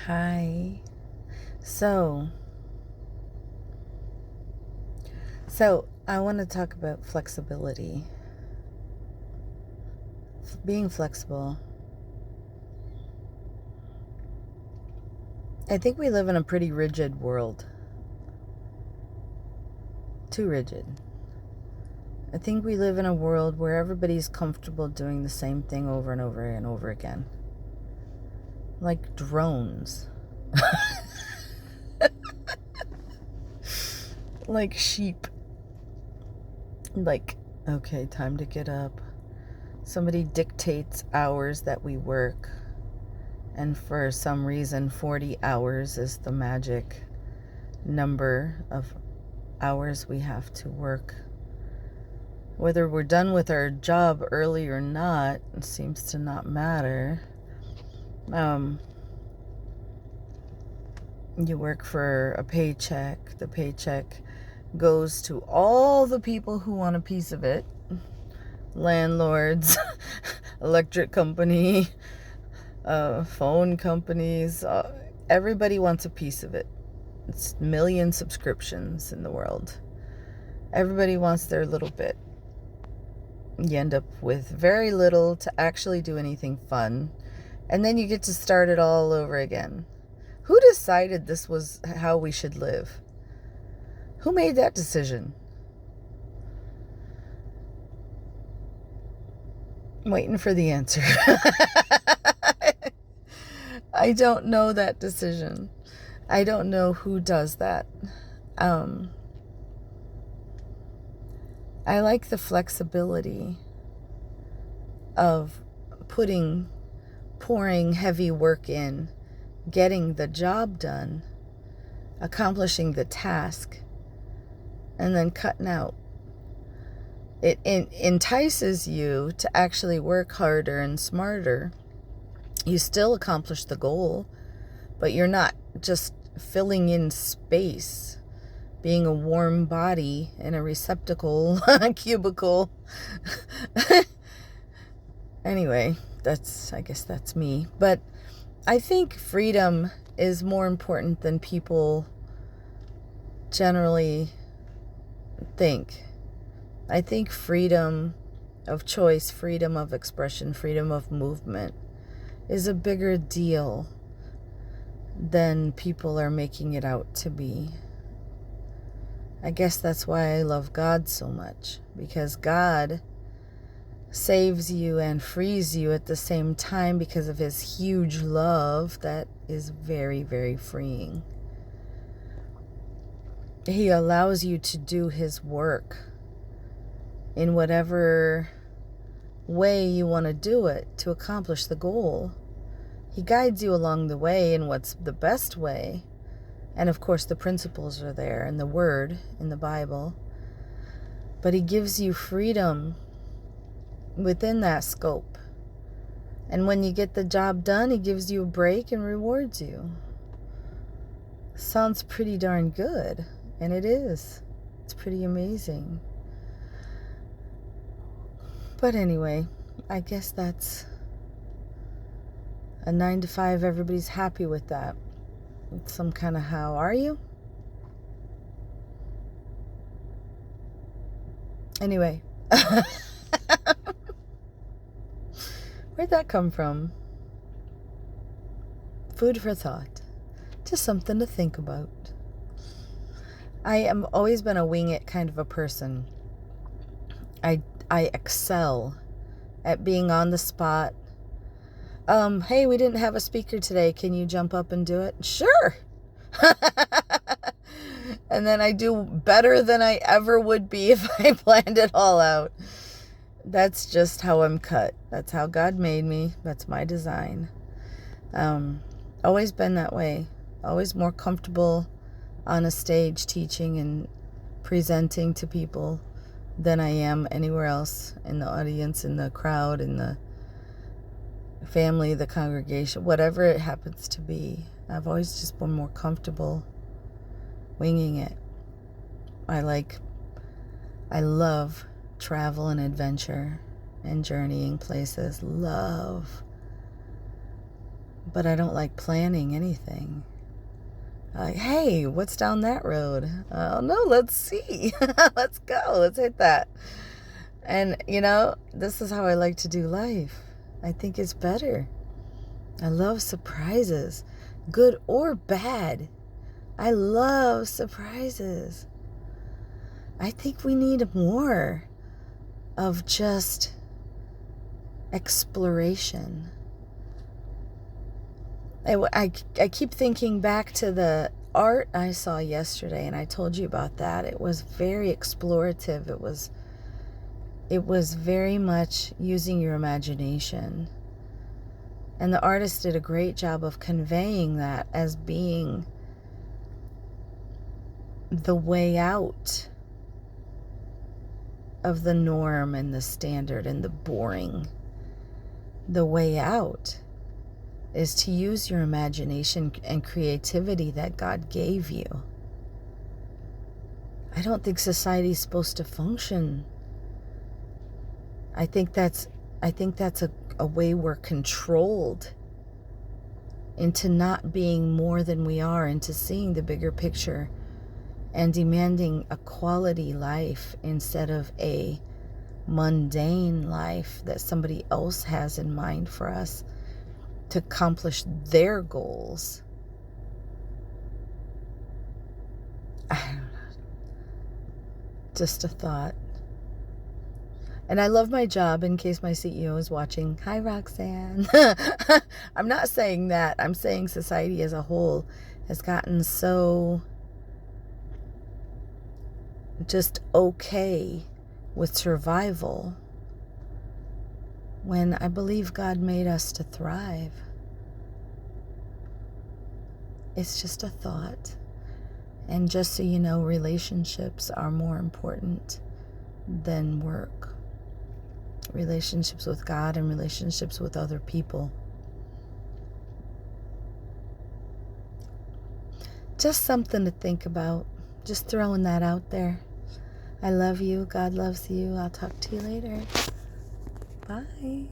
Hi. So, so, I want to talk about flexibility. Being flexible. I think we live in a pretty rigid world. Too rigid. I think we live in a world where everybody's comfortable doing the same thing over and over and over again. Like drones. Like sheep. Like, okay, time to get up. Somebody dictates hours that we work. And for some reason, 40 hours is the magic number of hours we have to work. Whether we're done with our job early or not, it seems to not matter. You work for a paycheck. The paycheck goes to all the people who want a piece of it. Landlords, electric company, phone companies. Everybody wants a piece of it. It's million subscriptions in the world. Everybody wants their little bit. You end up with very little to actually do anything fun. And then you get to start it all over again. Who decided this was how we should live? Who made that decision? I'm waiting for the answer. I don't know that decision. I don't know who does that. I like the flexibility of pouring heavy work in, getting the job done, accomplishing the task, and then cutting out. It entices you to actually work harder and smarter. You still accomplish the goal, but you're not just filling in space, being a warm body in a receptacle, a cubicle. Anyway, I guess that's me. But I think freedom is more important than people generally think. I think freedom of choice, freedom of expression, freedom of movement is a bigger deal than people are making it out to be. I guess that's why I love God so much, because God saves you and frees you at the same time because of his huge love that is very, very freeing. He allows you to do his work in whatever way you want to do it to accomplish the goal. He guides you along the way in what's the best way. And of course, the principles are there in the Word, in the Bible. But he gives you freedom within that scope. And when you get the job done, he gives you a break and rewards you. Sounds pretty darn good. And it is. It's pretty amazing. But anyway, I guess that's a 9 to 5. Everybody's happy with that. It's some kind of how. Are you? Anyway. Where'd that come from? Food for thought. Just something to think about. I am always been a wing it kind of a person. I excel at being on the spot. Hey, we didn't have a speaker today. Can you jump up and do it? Sure. And then I do better than I ever would be if I planned it all out. That's just how I'm cut. That's how God made me. That's my design. Always been that way. Always more comfortable on a stage teaching and presenting to people than I am anywhere else, in the audience, in the crowd, in the family, the congregation, whatever it happens to be. I've always just been more comfortable winging it. I love travel and adventure and journeying places. Love. but I don't like planning anything. Like, hey, what's down that road? Oh, no, let's see. Let's go. Let's hit that. And, this is how I like to do life. I think it's better. I love surprises, good or bad. I love surprises. I think we need more of just exploration. I keep thinking back to the art I saw yesterday, and I told you about that. It was very explorative. It was very much using your imagination. And the artist did a great job of conveying that as being the way out of the norm and the standard and the boring. The way out is to use your imagination and creativity that God gave you. I don't think society is supposed to function. I think that's a way we're controlled into not being more than we are, into seeing the bigger picture and demanding a quality life instead of a mundane life that somebody else has in mind for us to accomplish their goals. I don't know. Just a thought. And I love my job, in case my CEO is watching. Hi, Roxanne. I'm not saying that. I'm saying society as a whole has gotten so just okay with survival, when I believe God made us to thrive. It's just a thought. And just so you know, relationships are more important than work. Relationships with God and relationships with other people. Just something to think about. Just throwing that out there. I love you. God loves you. I'll talk to you later. Bye.